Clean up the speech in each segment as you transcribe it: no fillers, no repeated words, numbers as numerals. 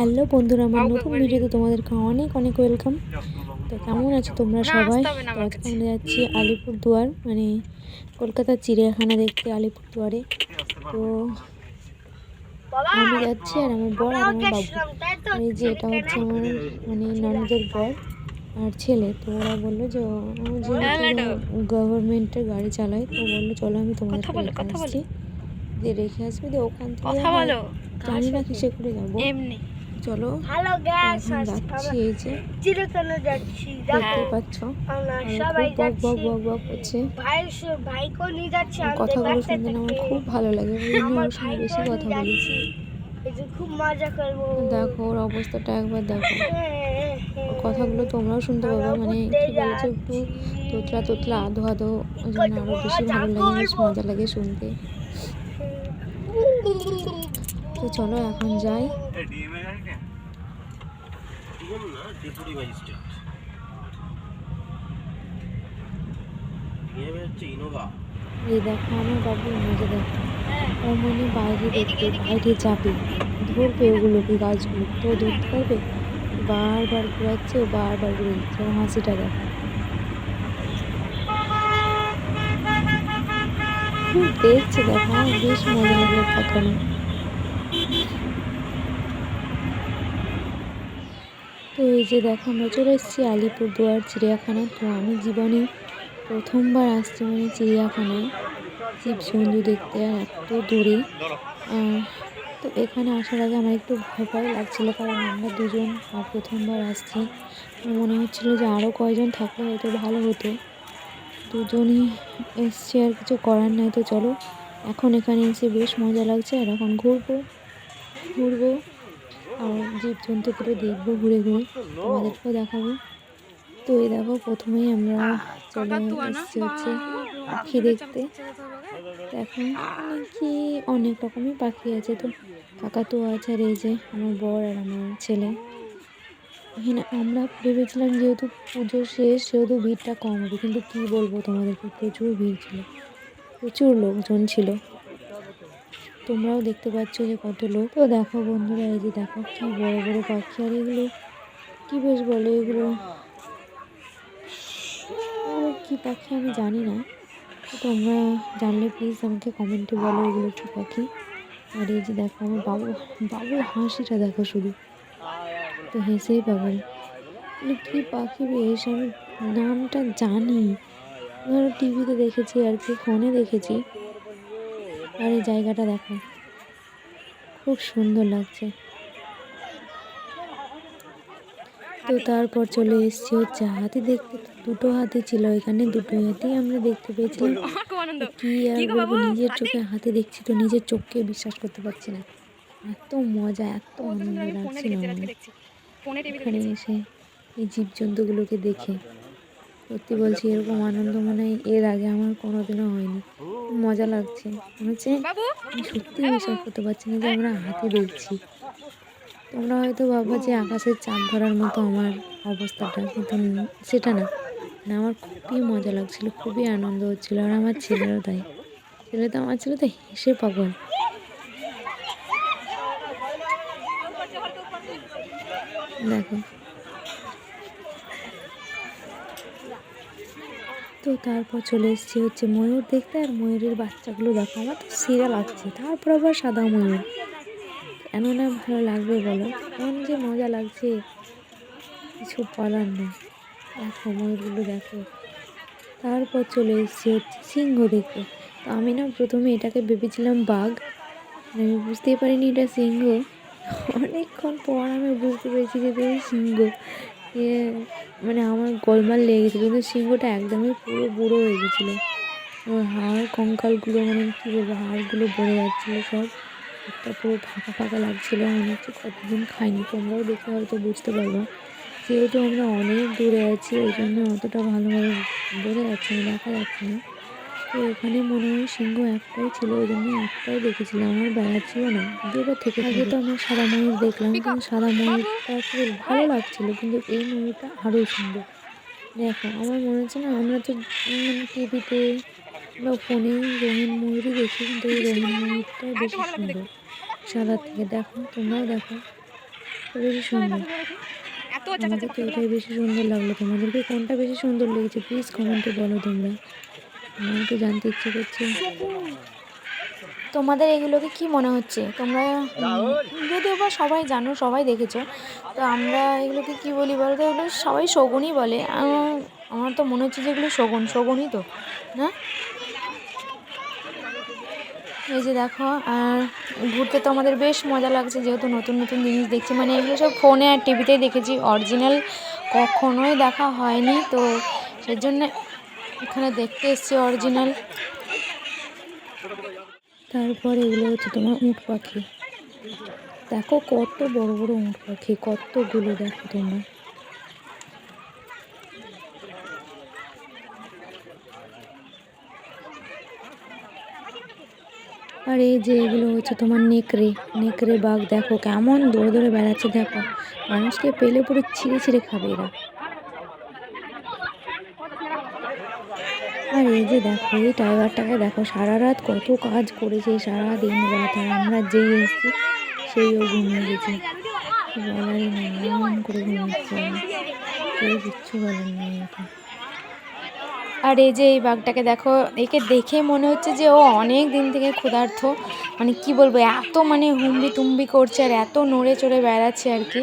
Hello বন্ধুরা, আমার নতুন ভিডিওতে তোমাদেরকে অনেক অনেক ওয়েলকাম। তো কেমন আছো তোমরা সবাই? তো আজকে আমরা যাচ্ছি আলিপুরদুয়ার, মানে কলকাতার চিড়িয়াখানা দেখতে আলিপুরদুয়ারে। তো আমি যাচ্ছি আর আমার বর আর আমার বাবু। আর এই যে এটা হচ্ছে আমার মানে ননদের বর আর ছেলে। তো ওরা বললো যে যেহেতু গভর্নমেন্টের গাড়ি চালায়, তো বললো চলো আমি তোমাদেরকে রেখে আসছি, দিয়ে রেখে আসবে, দিয়ে ওখান থেকে জানি না কিসে করে যাবো। চলো এখন যাচ্ছি, এই যে দেখতে পাচ্ছ বক বক বক বক করছে। কথাগুলো শুনতে আমার খুব ভালো লাগে, ওই জন্য ওর সঙ্গে বেশি কথা বলেছি। খুব মজা করবো, দেখো ওর অবস্থাটা একবার দেখো। ওর কথাগুলো তোমরাও শুনতে পাবে, মানে কি বলছে একটু তোতলা তোতলা আধো আধো, ওই জন্য আরো বেশি ভালো লাগে, বেশ মজা লাগে শুনতে। তো চলো এখন যাই। এই দেখো আমার বাবুর মজা দেখো, ও মানে বাইরে দেখবে, বাইরে যাবে, ধরবে ওগুলোকে, গাছগুলো তো ধরতে পারবে, বারবার ঘুরাচ্ছে, ও বারবার ঘুরে দিচ্ছে, ওর হাসিটা দেখো, দেখছে দেখো, আমার বেশ মজা লাগে তাকানো। তো এই যে দেখো আমরা চলে এসেছি আলিপুরদুয়ার চিড়িয়াখানা। তো আমি জীবনে প্রথমবার আসছি মানে চিড়িয়াখানায় জীবজন্তু দেখতে, আর এত দূরে। তো এখানে আসার আগে আমার একটু ভয় ভয় লাগছিলো, কারণ আমরা দুজন আর প্রথমবার আসছি। মনে হচ্ছিলো যে আরও কয়জন থাকলে হয়তো ভালো হতো, দুজনই এসছি আর কিছু করার নাই। তো চলো এখন এখানে এসে বেশ মজা লাগছে, আর এখন ঘুরবো আর জীবজন্তুগুলো দেখবো ঘুরে ঘুরে, তোমাদেরকেও দেখাবো। তো এই দেখো প্রথমেই আমরা চলে এসেছি হচ্ছে পাখি দেখতে। দেখো কি অনেক রকমই পাখি আছে, তো কাকাতুয়া আছে, আর এই যে আমার বর আর আমার ছেলে। এখানে আমরা ভেবেছিলাম যেহেতু পুজো শেষ সেহেতু ভিড়টা কম হবে, কিন্তু কি বলবো তোমাদেরকে, প্রচুর ভিড় ছিল, প্রচুর লোকজন ছিল। তোমরাও দেখতে পাচ্ছ যে কত লোক। তো দেখো বন্ধুরা, এই যে দেখো কি বড় বড় পাখি, আর এগুলো কি বেশ বলে, এগুলো কি পাখি আমি জানি না, তোমরা জানলে প্লিজ আমাকে কমেন্টে বলো এগুলো কি পাখি। আর এই যে দেখো আমার বাবুর হাসিটা দেখো শুধু, তো হেসেই পাগল। কি পাখি বেশ, আমি নামটা জানি, ধরো টিভিতে দেখেছি আর কি, ফোনে দেখেছি। আর এই জায়গাটা দেখো খুব সুন্দর লাগছে। তো তারপর চলে এসেছি হচ্ছে হাতি দেখতে। দুটো হাতি ছিল এখানে, দুটো হাতি আমরা দেখতে পেয়েছিলাম। কি আর বলবো, নিজের চোখে হাতি দেখছি তো নিজের চোখকে বিশ্বাস করতে পারছি না, এত মজা এত আনন্দ লাগছিল আমার এখানে এসে এই জীবজন্তুগুলোকে দেখে। সত্যি বলছি, এরকম আনন্দ মনে হয় এর আগে আমার কোনোদিনও হয়নি, মজা লাগছে, মনে হচ্ছে আমি সত্যিই বিশ্বাস করতে পারছি না যে আমরা হাতি দেখছি। তোমরা হয়তো ভাবো যে আকাশের চাঁদ ধরার মতো আমার অবস্থাটা, কিন্তু সেটা না, আমার খুবই মজা লাগছিল, খুবই আনন্দ হচ্ছিল। আর আমার ছেলেরও তাই, আমার ছেলে তো হেসে পাগল। দেখো তো তারপর চলে এসেছি হচ্ছে ময়ূর দেখতে, আর ময়ূরের বাচ্চাগুলো দেখো, আমার তো সেরা লাগছে। তারপর আবার সাদা ময়ূর, কেন না ভালো লাগবে বলো, এমন যে মজা লাগছে কিছু বলার নেই। দেখো ময়ূরগুলো দেখো। তারপর চলে এসেছি হচ্ছে সিংহ দেখতে। তো আমি না প্রথমে এটাকে ভেবেছিলাম বাঘ, আমি বুঝতেই পারিনি এটা সিংহ। অনেকক্ষণ পর আমি বুঝতে পেরেছি যে এটা সিংহ। মানে আমার গোলমাল লেগে গেছিলো, কিন্তু সিংহটা একদমই পুরো বুড়ো হয়ে গেছিলো, ওর হাড় কঙ্কালগুলো মানে কী বলবো, হাড়গুলো বেড়ে যাচ্ছিলো সব, একটা পুরো ফাঁকা ফাঁকা লাগছিলো, মনে হচ্ছে কতদিন খাইনি। তোমরাও দেখে হয়তো বুঝতে পারবা, যেহেতু আমরা অনেক দূরে আছি ওই জন্য অতটা ভালোভাবে বোঝা যাচ্ছে না, দেখা যাচ্ছে না। তো এখানে মনে হয় সিংহ একটাই ছিল, ওই জন্য একটাই দেখেছিলাম, আমার বেড়াচ্ছিল না। দুবার থেকে আগে তো আমরা সাদা ময়ূর দেখলাম, কিন্তু সাদা ময়ূরটা খুব ভালো লাগছিল, কিন্তু এই ময়ূরটা আরও সুন্দর। দেখো আমার মনে হচ্ছে না, আমরা তো মানে টিভিতে বা ফোনে রঙিন ময়ূরই দেখি, কিন্তু এই রঙিন ময়ূরটাই বেশি সুন্দর সাদার থেকে। দেখো তোমরাও দেখো বেশি সুন্দর। আমাদেরকে এটাই বেশি সুন্দর লাগলো, তোমাদেরকে কোনটা বেশি সুন্দর লেগেছে প্লিজ কমেন্টে বলো তোমরা, আমার তো জানতে ইচ্ছে করছে। তোমাদের এগুলোকে কি মনে হচ্ছে তোমরা? যদিও বা সবাই জানো, সবাই দেখেছো, তো আমরা এগুলোকে কি বলি বলো তো? এগুলো সবাই শগুনই বলে। আমার তো মনে হচ্ছে যে এগুলো শগুনই তো, না? এই যে দেখো, আর ঘুরতে তো আমাদের বেশ মজা লাগছে, যেহেতু নতুন নতুন জিনিস দেখছি। মানে এগুলো সব ফোনে আর টিভিতেই দেখেছি, অরিজিনাল কখনোই দেখা হয়নি, তো সেই জন্যে এখানে দেখতে এসছি অরিজিনাল। তারপর এগুলো হচ্ছে তোমার উট পাখি, দেখো কত বড় বড় উট পাখি, কতগুলো দেখো তোমরা। আর এই যে এগুলো হচ্ছে তোমার নেকড়ে বাঘ, দেখো কেমন দৌড়ে দৌড়ে বেড়াচ্ছে, দেখো মানুষকে পেলে পুরো ছিঁড়ে ছিঁড়ে খাবে এরা। আর এই যে দেখো এই টাইগারটাকে দেখো, সারা রাত কত কাজ করেছে, সারা দিন রাত, আর আমরা যেই এসেছি সেইও ঘুমিয়ে গেছে, বলারই নেই, এমন করে ঘুমাচ্ছে, কেউ কিচ্ছু বলার নেই ওকে। আর এই যে এই বাঘটাকে দেখো, একে দেখে মনে হচ্ছে যে ও অনেক দিন থেকে ক্ষুধার্ত, মানে কি বলবো, এত মানে হুম্বি তুম্বি করছে আর এত নড়ে চড়ে বেড়াচ্ছে আর কি।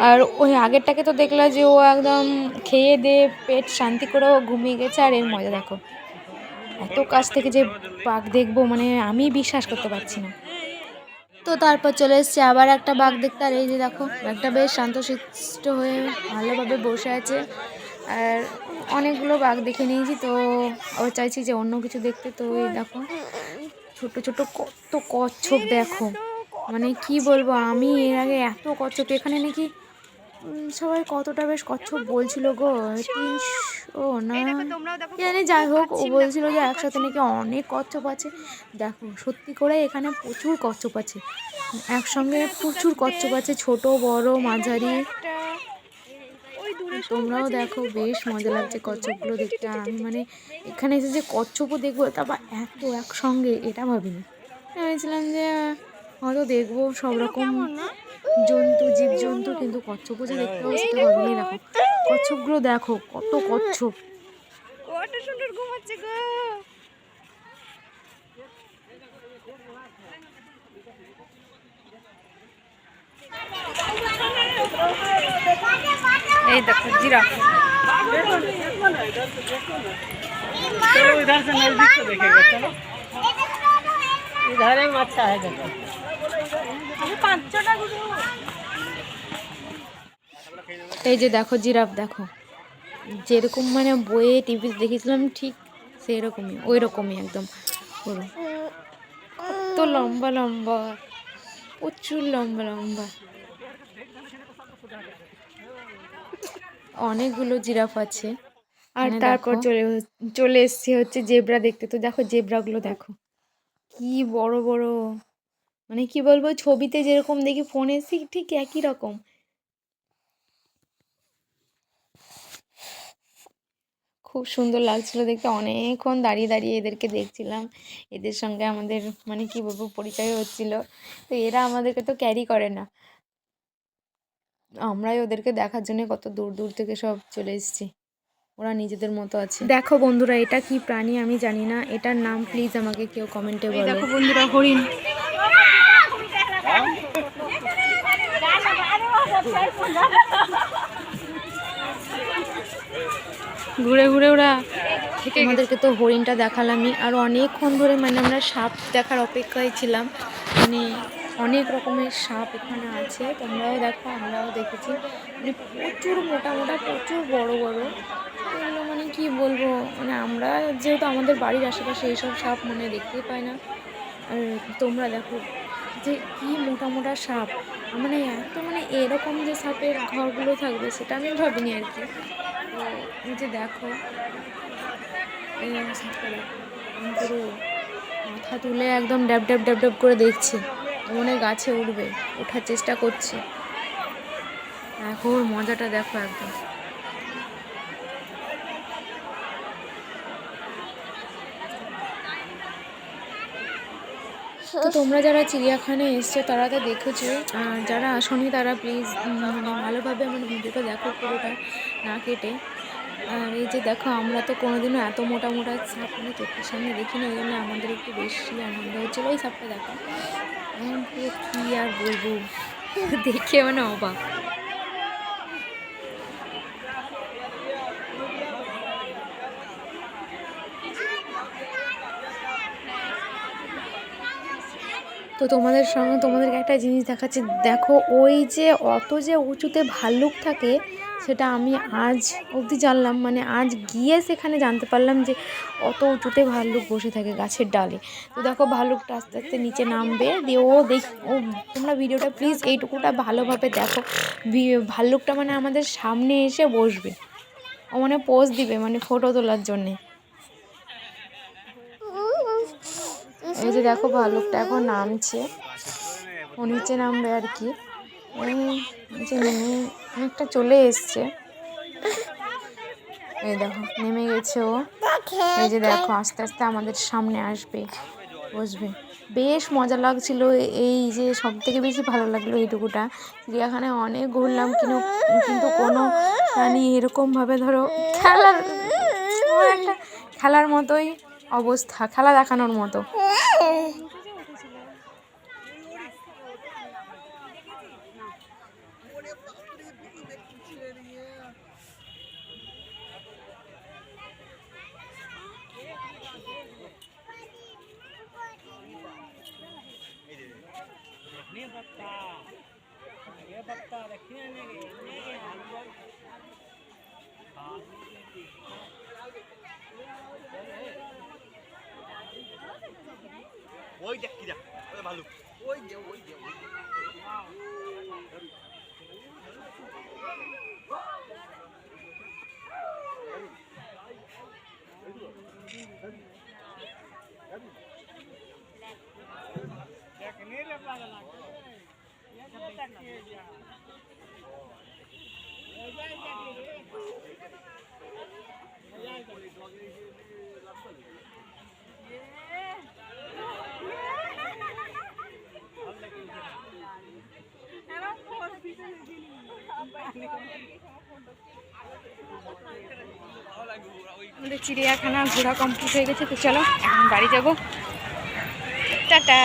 আর ওই আগেরটাকে তো দেখলা যে ও একদম খেয়ে দিয়ে পেট শান্তি করে ও ঘুমিয়ে গেছে, আর এর মজা দেখো। এত কাছ থেকে যে বাঘ দেখবো, মানে আমি বিশ্বাস করতে পারছি না। তো তারপর চলে এসছে আবার একটা বাঘ দেখতে, আর এই যে দেখো বাঘটা বেশ শান্তশিষ্ট হয়ে ভালোভাবে বসে আছে। আর অনেকগুলো বাঘ দেখে নিয়েছি, তো আবার চাইছি যে অন্য কিছু দেখতে। তো এই দেখো ছোট ছোট কত কচ্ছপ, দেখো মানে কি বলবো, আমি এর আগে এত কচ্ছপ এখানে নাকি সবাই কতটা বেশ কচ্ছপ বলছিল গো, 300 না জানি, যাই হোক ও বলছিল যে একসাথে নাকি অনেক কচ্ছপ আছে। দেখো সত্যি করে এখানে প্রচুর কচ্ছপ আছে, একসঙ্গে প্রচুর কচ্ছপ আছে, ছোট বড় মাঝারি। তোমরাও দেখো, বেশ মজা লাগছে কচ্ছপগুলো দেখতে। আর আমি মানে এখানে এসে যে কচ্ছপও দেখবো, তারপর এত একসঙ্গে, এটা ভাবিনি। ভেবেছিলাম যে হয়তো দেখবো সব রকম জীবজন্তু, কিন্তু কচ্ছপও যে দেখতে হবে সেটা ভাবিনি। দেখো কচ্ছপগুলো দেখো, কত কচ্ছপ, কত সুন্দর ঘুমাচ্ছে গো। এই দেখো জিরাফ, इधर से नजदीक से देखेगा, चलो इधर में अच्छा है देखो। এই যে দেখো জিরাফ, দেখো যেরকম মানে বইয়ে টিভিতে দেখেছিলাম ঠিক সেরকমই, ওই রকমই একদম পুরো, কত লম্বা লম্বা, প্রচুর লম্বা লম্বা, অনেকগুলো জিরাফ আছে। আর তারপর চলে এসছে হচ্ছে জেব্রা দেখতে। তো দেখো জেব্রাগুলো দেখো কি বড় বড়, মানে কি বলবো, ছবিতে যেরকম দেখি ফোনে ঠিক একই রকম। খুব সুন্দর লাগছিল দেখতে, অনেকক্ষণ দাঁড়িয়ে দাঁড়িয়ে এদেরকে দেখছিলাম, এদের সঙ্গে আমাদের মানে কি বলবো পরিচয় হচ্ছিল। তো এরা আমাদেরকে তো ক্যারি করে না, আমরাই ওদেরকে দেখার জন্য কত দূর দূর থেকে সব চলে এসেছি, ওরা নিজেদের মতো আছে। দেখো বন্ধুরা, এটা কি প্রাণী আমি জানি না, এটার নাম প্লিজ আমাকে কেউ কমেন্টে বলো। দেখো বন্ধুরা, হরিণ। ঘুরে ঘুরে ওরা, আমাদেরকে তো হরিণটা দেখালামই, আর অনেকক্ষণ ধরে মানে আমরা সাপ দেখার অপেক্ষায় ছিলাম। মানে অনেক রকমের সাপ এখানে আছে, তোমরাও দেখো, আমরাও দেখেছি, মানে প্রচুর মোটা মোটা, প্রচুর বড় বড়। এগুলো মানে কি বলবো, মানে আমরা যেহেতু আমাদের বাড়ির আশেপাশে এইসব সাপ মানে দেখতেই পাই না। আর তোমরা দেখো যে কি মোটা মোটা সাপ, মানে এত মানে এরকম যে সাপের ঘরগুলো থাকবে সেটা আমি ভাবিনি আর কি। তো এই যে দেখো এই সাপটা দেখো, পুরো মাথা তুলে একদম ড্যাব ড্যাব ড্যাব ড্যাব করে দেখছে, মনে গাছে উঠবে, ওঠার চেষ্টা করছে। দেখো ওর মজাটা দেখো একদম। তো তোমরা যারা চিড়িয়াখানায় এসছো তারা তো দেখেছো, আর যারা আসনি তারা প্লিজ মানে ভালোভাবে আমার ভিডিওটা দেখো পুরোটা না কেটে। আর এই যে দেখো, আমরা তো কোনোদিনও এত মোটা মোটা সাপ মানে চোখের সামনে দেখি না, ওই জন্য আমাদের একটু বেশি আনন্দ হচ্ছিলো ওই সাপটা দেখো। এখন পুরো কী আর বলবো, দেখে মানে অবাক। তো তোমাদেরকে একটা জিনিস দেখাচ্ছি, দেখো ওই যে অত যে উঁচুতে ভাল্লুক থাকে সেটা আমি আজ অবধি জানলাম, মানে আজ গিয়ে সেখানে জানতে পারলাম যে অত উঁচুতে ভাল্লুক বসে থাকে গাছের ডালে। তো দেখো ভাল্লুকটা আস্তে আস্তে নিচে নামবে, দিয়ে ও তোমরা ভিডিওটা প্লিজ এইটুকুটা ভালোভাবে দেখো। ভাল্লুকটা মানে আমাদের সামনে এসে বসবে, ও মানে পোজ দিবে মানে ফটো তোলার জন্যে। এই যে দেখো ভাল্লুকটা এখন নামছে, ও নিচে নামবে আর কি। এই নিচে নেমে অনেকটা চলে এসছে, এই দেখো নেমে গেছে ও। এই যে দেখো আস্তে আস্তে আমাদের সামনে আসবে, বসবে। বেশ মজা লাগছিল। এই যে সব থেকে বেশি ভালো লাগলো এইটুকুটা, চিড়িয়াখানায় অনেক ঘুরলাম কিন্তু কোনো প্রাণী এরকমভাবে ধরো একটা খেলার মতোই অবস্থা, খেলা দেখানোর মতো। ওই দেখ কি দেখ ভালো ওই যে আমাদের চিড়িয়াখানা ঘোরা কমপ্লিট হয়ে গেছে, তো চলো এখন বাড়ি যাবো, টাটা।